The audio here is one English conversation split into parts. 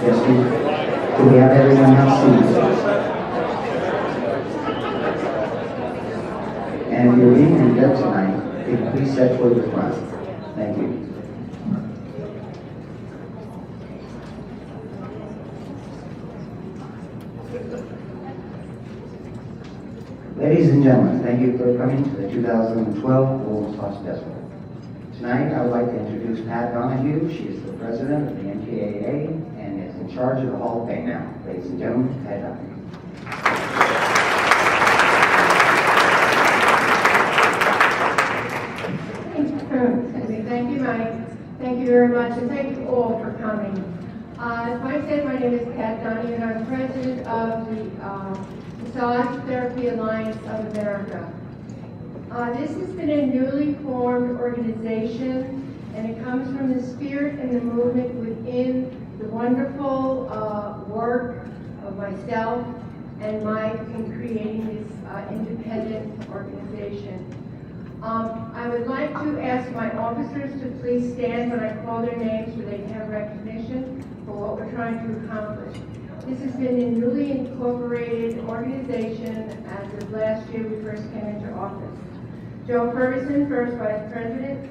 Jesse, do we have everyone else seated? And if you're being inducted tonight, if you please step toward the front. Thank you. Ladies and gentlemen, thank you for coming to the 2012 Golden Sauce Festival. Tonight, I would like to introduce Pat Donahue. She is the president of the MTAA and is in charge of the Hall of Fame now. Ladies and gentlemen, Pat Donahue. Thank you, Mike. Thank you very much, and thank you all for coming. As Mike said, my name is Pat Donahue, and I'm president of the Massage Therapy Alliance of America. This has been a newly formed organization, and it comes from the spirit and the movement within the wonderful work of myself and Mike in creating this independent organization. I would like to ask my officers to please stand when I call their names so they can have recognition for what we're trying to accomplish. This has been a newly incorporated organization as of last year we first came into office. Joe Ferguson, First Vice President.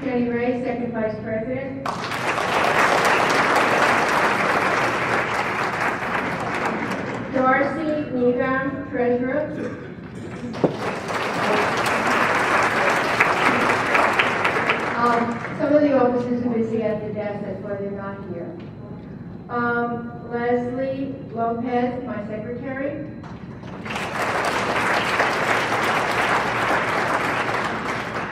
Jenny Ray, Second Vice President. Darcy Negam, Treasurer. Some of the officers are busy at the desk, that's why they're not here. Leslie Lopez, my secretary.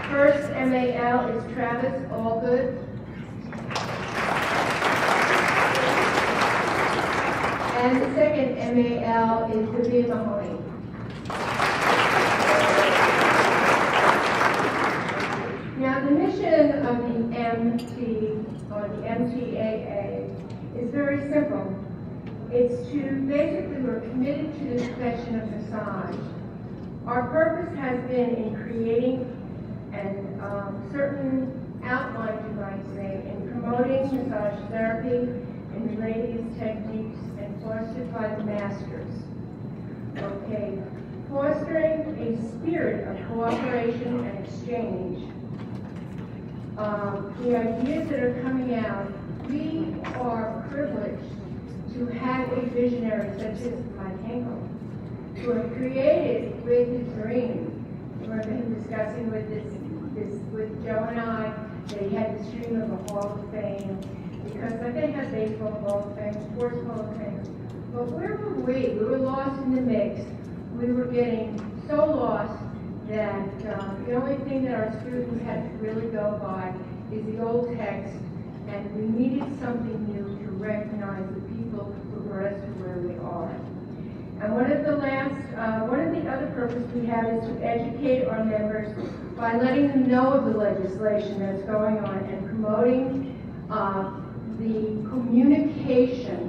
First MAL is Travis Allgood. And the second MAL is Vivian Mahoney. Now, the mission of the MTAA is very simple. It's to basically, we're committed to the profession of massage. Our purpose has been in creating certain outlines, you might say, in promoting massage therapy and related techniques and fostered by the masters. Okay, fostering a spirit of cooperation and exchange. The ideas that are coming out, we are privileged to have a visionary such as Mike Hinkle, who have created with his dream. We've been discussing with Joe and I that he had this dream of a Hall of Fame, because I think has baseball Hall of Fame, sports Hall of Fame. But where were we? We were lost in the mix. We were getting so lost that the only thing that our students had to really go by is the old text, and we needed something new to recognize the people who brought us to where we are. And one of the other purposes we have is to educate our members by letting them know of the legislation that's going on and promoting the communication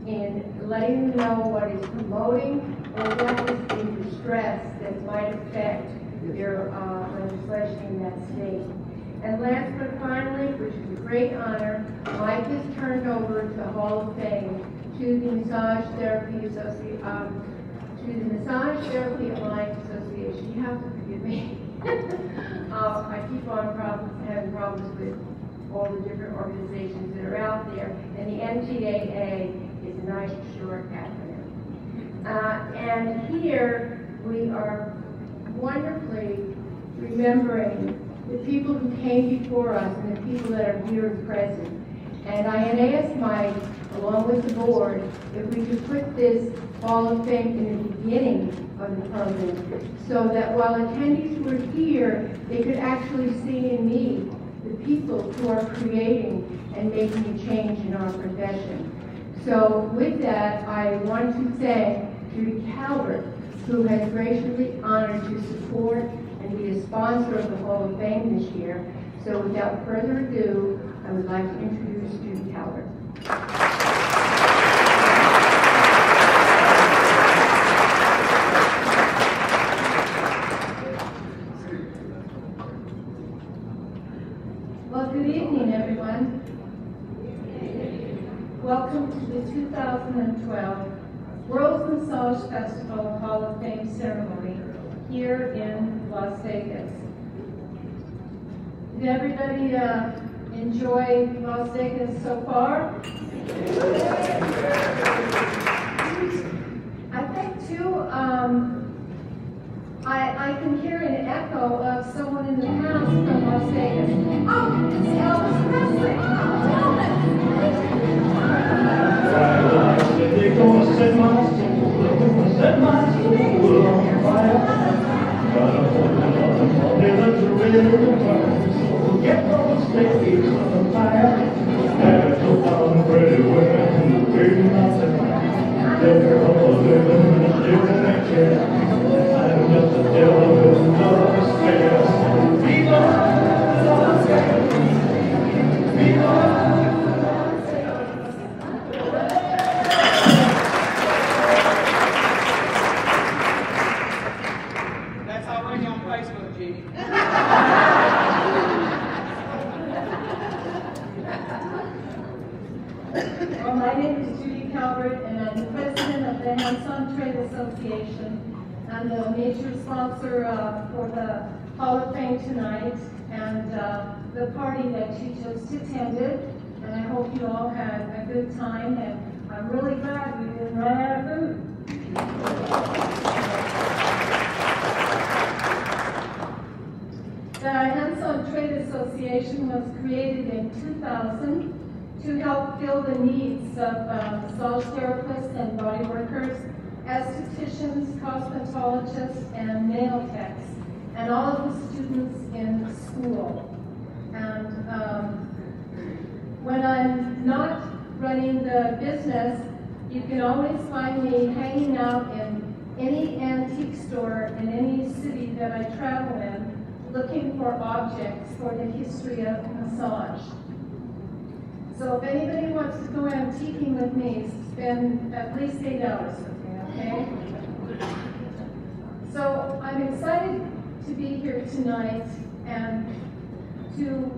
in letting them know what is promoting or what is in distress that might affect their legislation in that state. And last but finally, which is a great honor, Mike has turned over to the Hall of Fame to the Massage Therapy Alliance Association. You have to forgive me. I keep on having problems with all the different organizations that are out there, and the MTAA is a nice short acronym. And here we are wonderfully remembering the people who came before us and the people that are here and present. And I had asked Mike, along with the board, if we could put this Hall of Fame in the beginning of the program, so that while attendees were here, they could actually see in me the people who are creating and making a change in our profession. So with that, I want to thank Judy Calvert, who has graciously honored to support and be a sponsor of the Hall of Fame this year. So without further ado, I would like to introduce Judy Calvert. the 2012 World Massage Festival Hall of Fame ceremony here in Las Vegas. Did everybody enjoy Las Vegas so far? I think too, I can hear an echo of someone in the house from Las Vegas. Oh, it's Elvis Presley. They're gonna set my soul on fire. They look the real fire. So get on the stage on fire. There's a lot of pretty women waiting outside. They're all living in chair. I'm just a devil who loves stairs. Viva Las Vegas. Viva. Well, my name is Judy Calvert, and I'm the president of the Hands-On Trade Association. I'm the major sponsor for the Hall of Fame tonight and the party that you just attended. And I hope you all had a good time, and I'm really glad we didn't run out of food. The Hands-On Trade Association was created in 2000 to help fill the needs of massage therapists and body workers, estheticians, cosmetologists, and nail techs, and all of the students in school. And when I'm not running the business, you can always find me hanging out in any antique store in any city that I travel in, looking for objects for the history of massage. So if anybody wants to go antiquing with me, spend at least 8 hours with me, okay? So I'm excited to be here tonight and to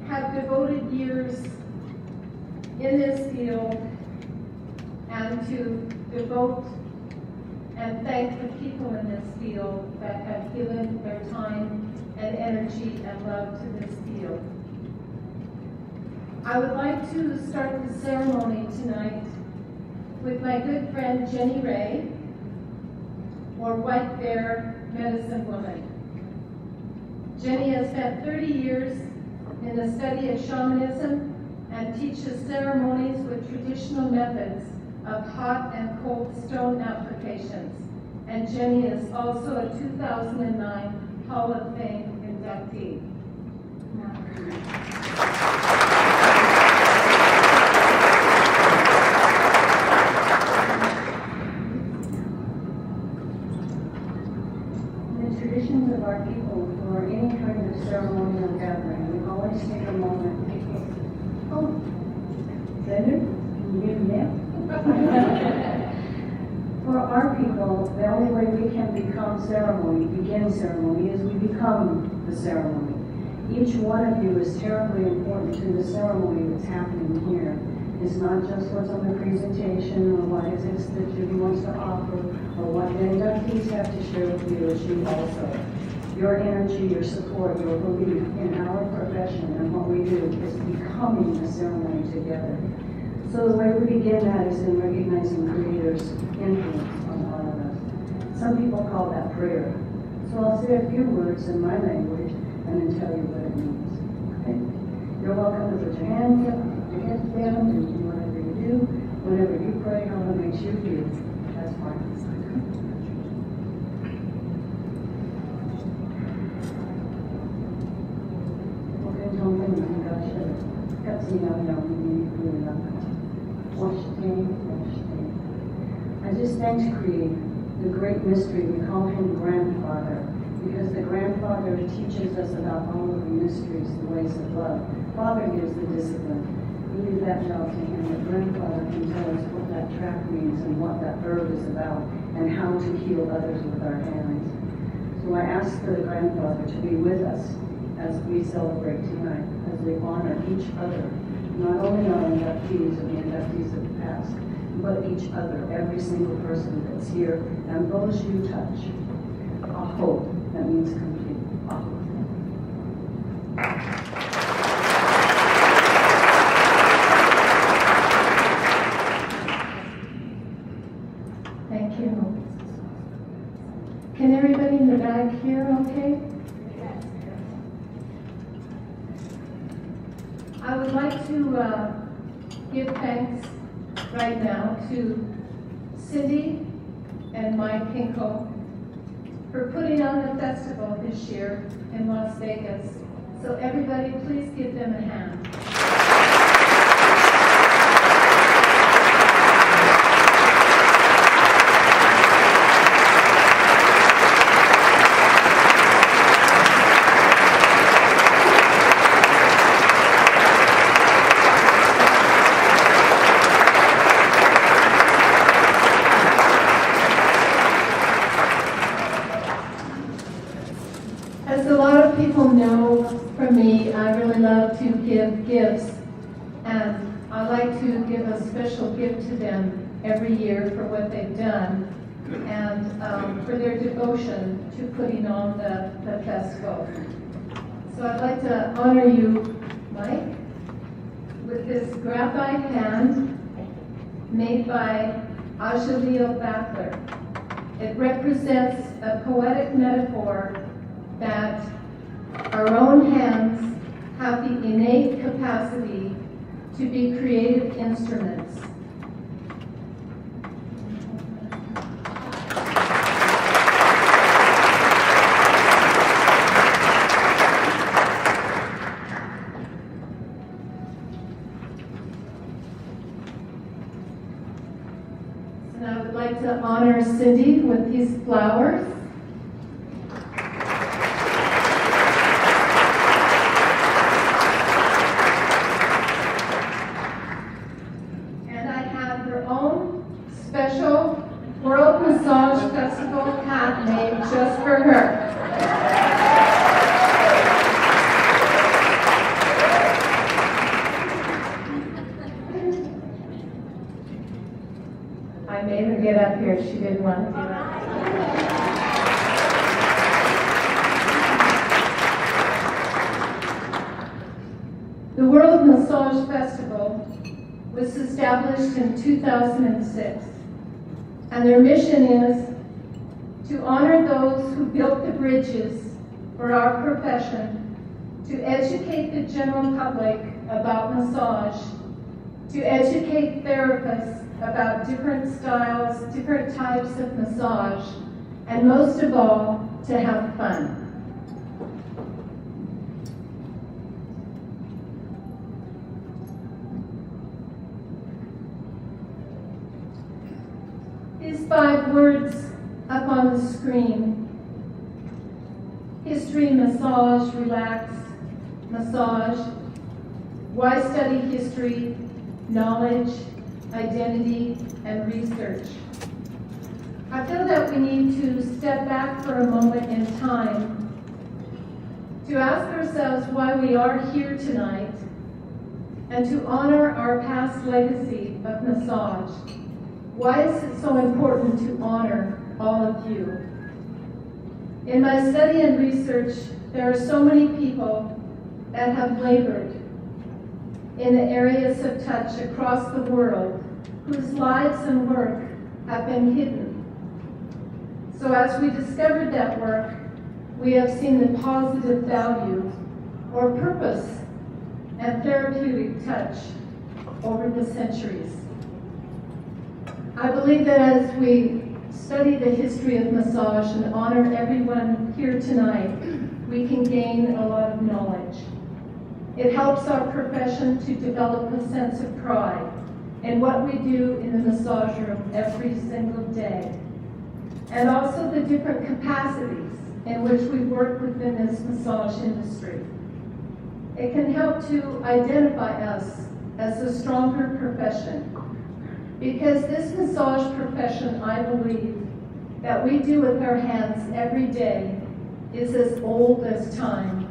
have devoted years in this field and to devote and thank the people in this field that have given their time and energy and love to this field. I would like to start the ceremony tonight with my good friend Jenny Ray, or White Bear Medicine Woman. Jenny has spent 30 years in the study of shamanism and teaches ceremonies with traditional methods of hot and cold stone applications. And Jenny is also a 2009 Hall of Fame inductee. Traditions of our people for any kind of ceremonial gathering, we always take a moment. Oh, Senator, can you hear me now? For our people, the only way we can begin ceremony, is we become the ceremony. Each one of you is terribly important to the ceremony that's happening here. It's not just what's on the presentation or what it is that Judy wants to offer or what the inductees have to share with you, it's you also. Your energy, your support, your belief in our profession and what we do is becoming a ceremony together. So the way we begin that is in recognizing Creator's influence on all of us. Some people call that prayer. So I'll say a few words in my language and then tell you what it means. Okay? You're welcome to put your hands up, your heads down, and do whatever you do. Whenever you pray, how it makes you feel. That's fine. I just thank Creator, the great mystery. We call him Grandfather, because the grandfather teaches us about all of the mysteries, the ways of love. Father gives the discipline. We leave that job to him. The grandfather can tell us what that track means and what that herb is about and how to heal others with our hands. So I ask for the grandfather to be with us as we celebrate tonight, as we honor each other not only our inductees and the inductees of the past, but each other, every single person that's here, and those you touch. A hope that means complete. A hope. Thank you. Can everybody in the back hear okay? I would like to give thanks right now to Cindy and Mike Hinkle for putting on the festival this year in Las Vegas. So everybody, please give them a hand. As a lot of people know from me, I really love to give gifts, and I like to give a special gift to them every year for what they've done and for their devotion to putting on the festival. So I'd like to honor you, Mike, with this graphite hand made by Ajaleo Battler. It represents a poetic metaphor that our own hands have the innate capacity to be creative instruments. And I would like to honor Cindy with these flowers. Special World Massage Festival hat made just for her. I made her get up here. She didn't want to do it. The World Massage Festival was established in 2006, and their mission is to honor those who built the bridges for our profession, to educate the general public about massage, to educate therapists about different styles, different types of massage, and most of all, to have fun. These 5 words up on the screen: history, massage, relax, massage. Why study history, knowledge, identity, and research? I feel that we need to step back for a moment in time to ask ourselves why we are here tonight and to honor our past legacy of massage. Why is it so important to honor all of you? In my study and research, there are so many people that have labored in the areas of touch across the world whose lives and work have been hidden. So as we discovered that work, we have seen the positive value or purpose and therapeutic touch over the centuries. I believe that as we study the history of massage and honor everyone here tonight, we can gain a lot of knowledge. It helps our profession to develop a sense of pride in what we do in the massage room every single day, and also the different capacities in which we work within this massage industry. It can help to identify us as a stronger profession, because this massage profession, I believe, that we do with our hands every day is as old as time.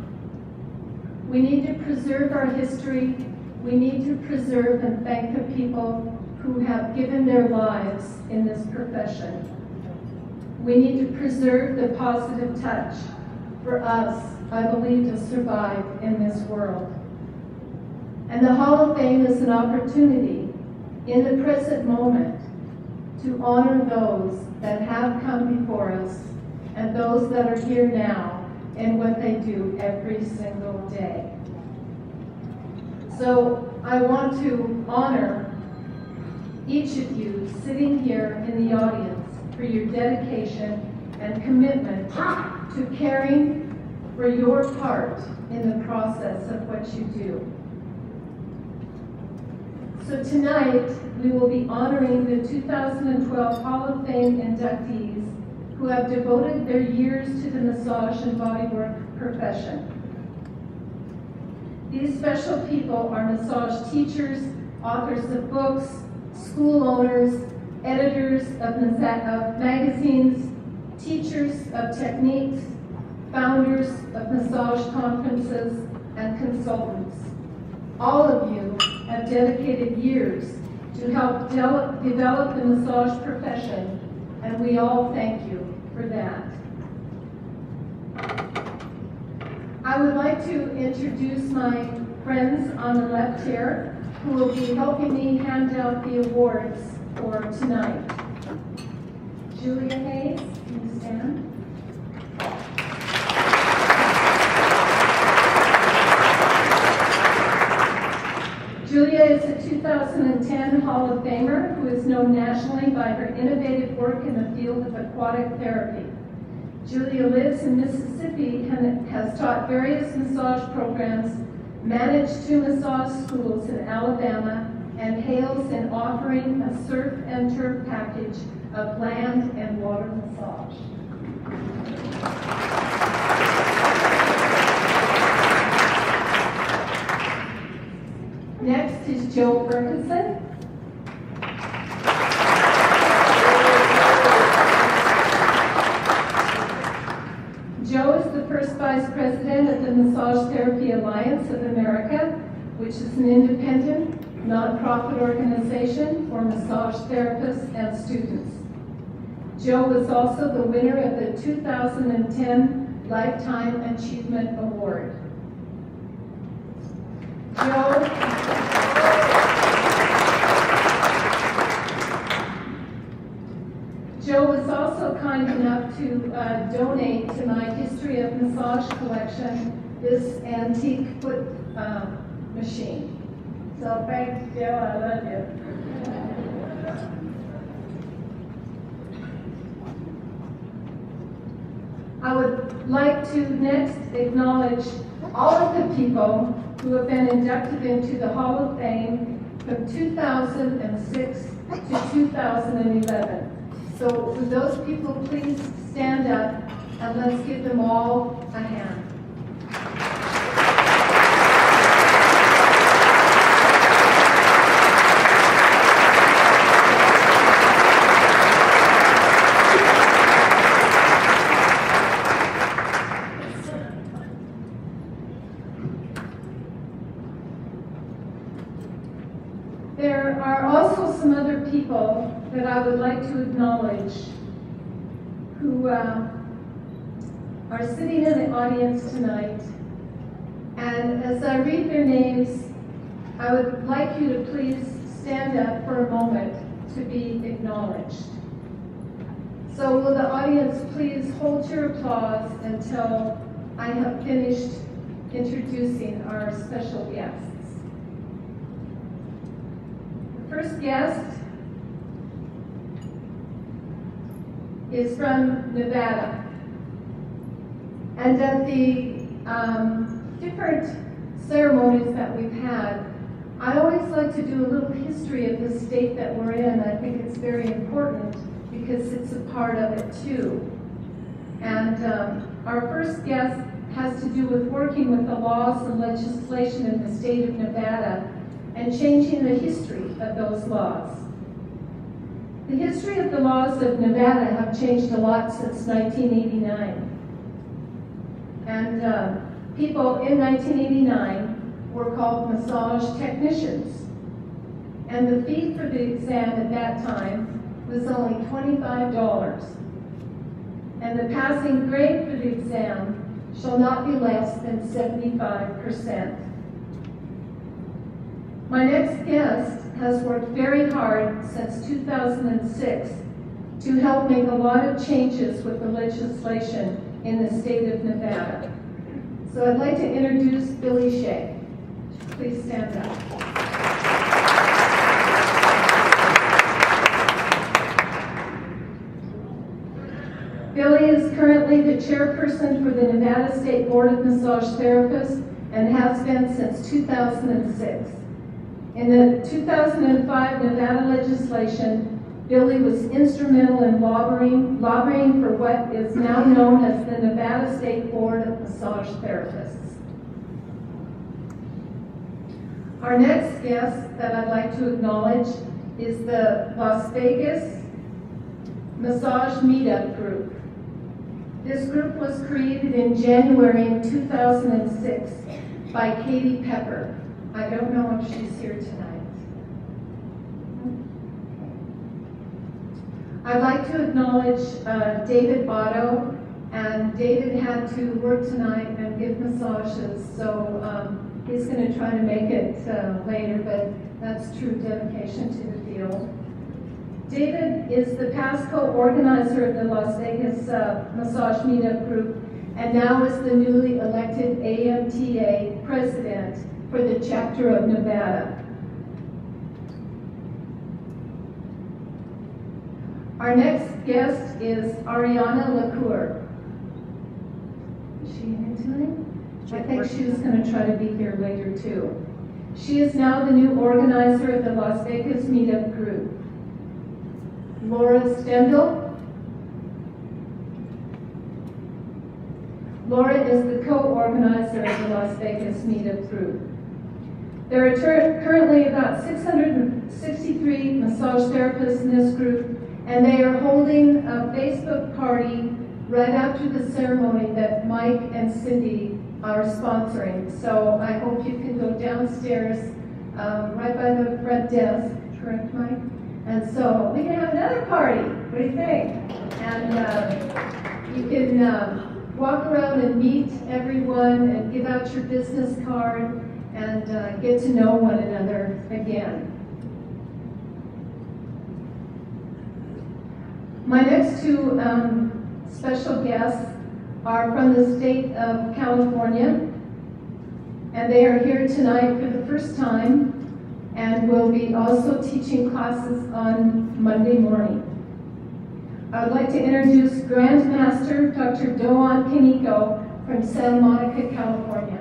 We need to preserve our history We need to preserve and thank the people who have given their lives in this profession. We need to preserve the positive touch for us, I believe, to survive in this world. And the Hall of Fame is an opportunity in the present moment to honor those that have come before us and those that are here now in what they do every single day. So I want to honor each of you sitting here in the audience for your dedication and commitment to caring for your part in the process of what you do. So tonight, we will be honoring the 2012 Hall of Fame inductees who have devoted their years to the massage and bodywork profession. These special people are massage teachers, authors of books, school owners, editors of magazines, teachers of techniques, founders of massage conferences, and consultants. All of you have dedicated years to help develop the massage profession, and we all thank you for that. I would like to introduce my friends on the left here who will be helping me hand out the awards for tonight. Julia Hayes, can you stand? Julia is a 2010 Hall of Famer who is known nationally by her innovative work in the field of aquatic therapy. Julia lives in Mississippi and has taught various massage programs, managed 2 massage schools in Alabama, and hails in offering a surf and turf package of land and water massage. Next is Joe Ferguson. Joe is the first vice president of the Massage Therapy Alliance of America, which is an independent, nonprofit organization for massage therapists and students. Joe was also the winner of the 2010 Lifetime Achievement Award. Joe was also kind enough to donate to my History of Massage collection this antique foot machine. So thanks, Joe, I love you. I would like to next acknowledge all of the people who have been inducted into the Hall of Fame from 2006 to 2011. So would those people please stand up and let's give them all a hand. There are also some other people that I would like to acknowledge who are sitting in the audience tonight. And as I read their names, I would like you to please stand up for a moment to be acknowledged. So will the audience please hold your applause until I have finished introducing our special guests. First guest is from Nevada. And at the different ceremonies that we've had, I always like to do a little history of the state that we're in. I think it's very important because it's a part of it too. And our first guest has to do with working with the laws and legislation in the state of Nevada and changing the history of those laws. The history of the laws of Nevada have changed a lot since 1989. And people in 1989 were called massage technicians. And the fee for the exam at that time was only $25. And the passing grade for the exam shall not be less than 75%. My next guest has worked very hard since 2006 to help make a lot of changes with the legislation in the state of Nevada. So I'd like to introduce Billy Shea. Please stand up. Billy is currently the chairperson for the Nevada State Board of Massage Therapists and has been since 2006. In the 2005 Nevada legislation, Billy was instrumental in lobbying for what is now known as the Nevada State Board of Massage Therapists. Our next guest that I'd like to acknowledge is the Las Vegas Massage Meetup Group. This group was created in January 2006 by Katie Pepper. I don't know if she's here tonight. I'd like to acknowledge David Otto, and David had to work tonight and give massages, so he's going to try to make it later, but that's true dedication to the field. David is the past co-organizer of the Las Vegas Massage Meetup Group, and now is the newly elected AMTA president for the chapter of Nevada. Our next guest is Ariana LaCour. Is she here tonight? I think she was going to try to be here later too. She is now the new organizer of the Las Vegas Meetup Group. Laura Stendel. Laura is the co-organizer of the Las Vegas Meetup Group. There are currently about 663 massage therapists in this group, and they are holding a Facebook party right after the ceremony that Mike and Cindy are sponsoring. So I hope you can go downstairs right by the front desk, correct, Mike? And so we can have another party. What do you think? And you can walk around and meet everyone and give out your business card and get to know one another again. My next two special guests are from the state of California, and they are here tonight for the first time and will be also teaching classes on Monday morning. I would like to introduce Grandmaster Dr. Doan Kaneko from Santa Monica, California.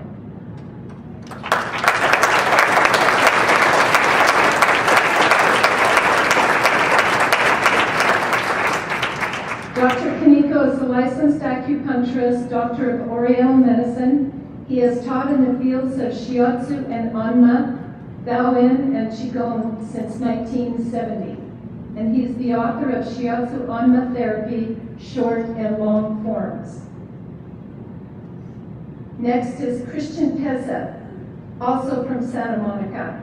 Dr. Kaneko is a licensed acupuncturist, doctor of Oriental medicine. He has taught in the fields of Shiatsu and Anma, Daoin, and Qigong since 1970. And he's the author of Shiatsu Anma Therapy, short and long forms. Next is Christian Pezza, also from Santa Monica.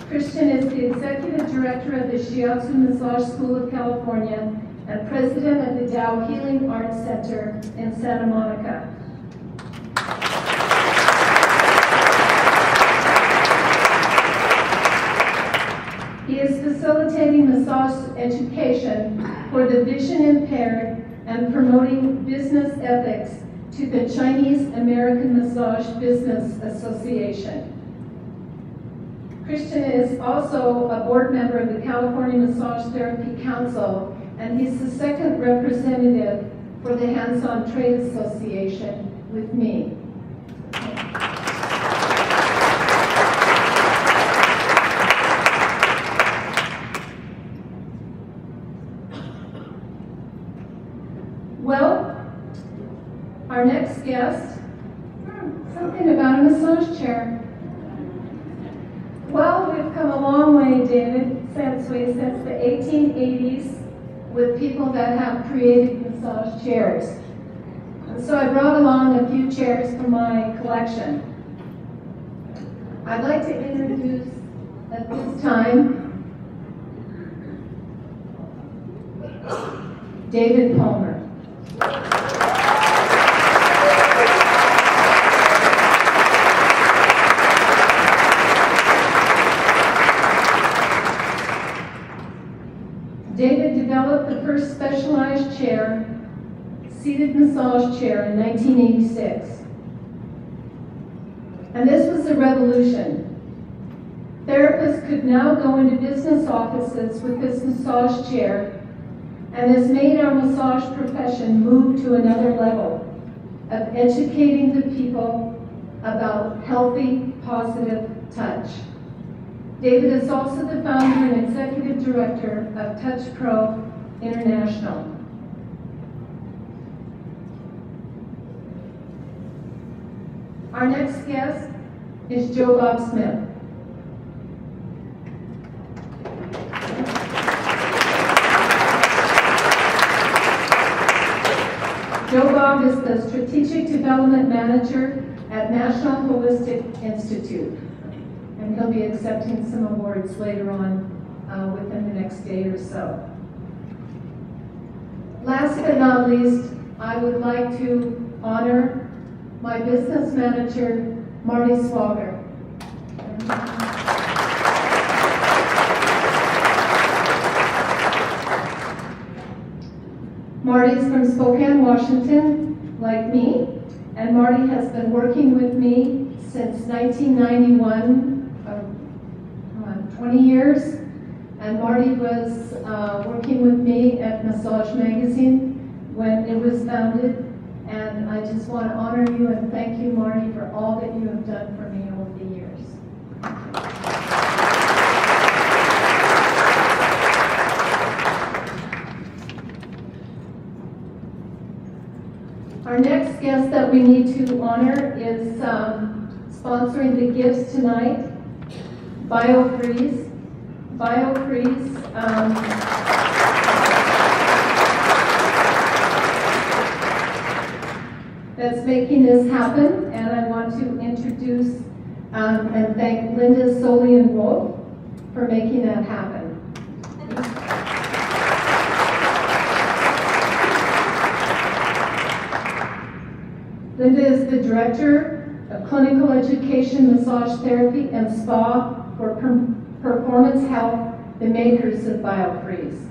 Christian is the executive director of the Shiatsu Massage School of California and president of the Tao Healing Arts Center in Santa Monica. He is facilitating massage education for the vision impaired and promoting business ethics to the Chinese American Massage Business Association. Christian is also a board member of the California Massage Therapy Council, and he's the second representative for the Hands-On Trade Association with me. Well, our next guest, something about a massage chair. Well, we've come a long way, David, since the 1880s with people that have created massage chairs. And so I brought along a few chairs from my collection. I'd like to introduce at this time David Palmer. David developed the first specialized chair, seated massage chair, in 1986. And this was a revolution. Therapists could now go into business offices with this massage chair, and has made our massage profession move to another level of educating the people about healthy, positive touch. David is also the founder and executive director of Touch Pro International. Our next guest is Joe Bob Smith. Joe Bob is the Strategic Development Manager at National Holistic Institute, and he'll be accepting some awards later on within the next day or so. Last but not least, I would like to honor my business manager, Marty Swager. Marty's from Spokane, Washington, like me, and Marty has been working with me since 1991, 20 years, and Marty was working with me at Massage Magazine when it was founded, and I just want to honor you and thank you, Marty, for all that you have done for me over the years. Our next guest that we need to honor is sponsoring the gifts tonight, BioFreeze. BioFreeze that's making this happen, and I want to introduce and thank Linda Solian-Wolf for making that happen. Linda is the Director of Clinical Education, Massage Therapy, and Spa for Performance Health, the makers of BioFreeze.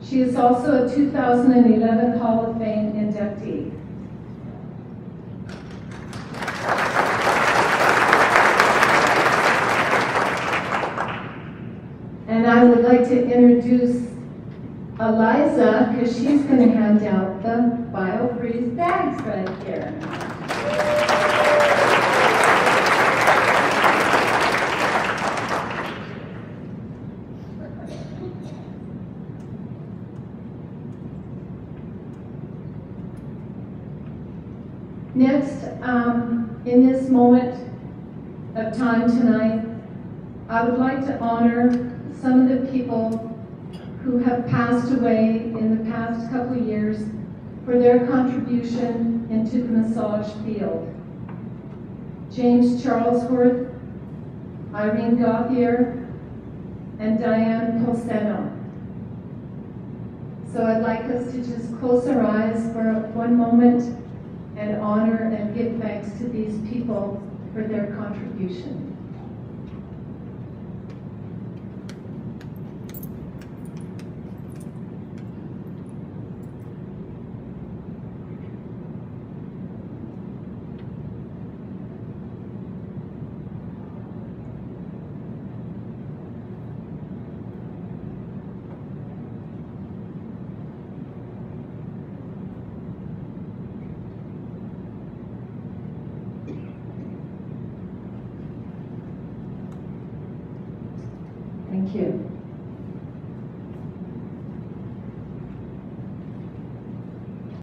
She is also a 2011 Hall of Fame inductee. And I would like to introduce Eliza, because she's going to hand out the BioFreeze bags right here. Next, in this moment of time tonight, I would like to honor some of the people who have passed away in the past couple of years for their contribution into the massage field. James Charlesworth, Irene Gauthier, and Diane Colseno. So I'd like us to just close our eyes for one moment and honor and give thanks to these people for their contribution. Thank you.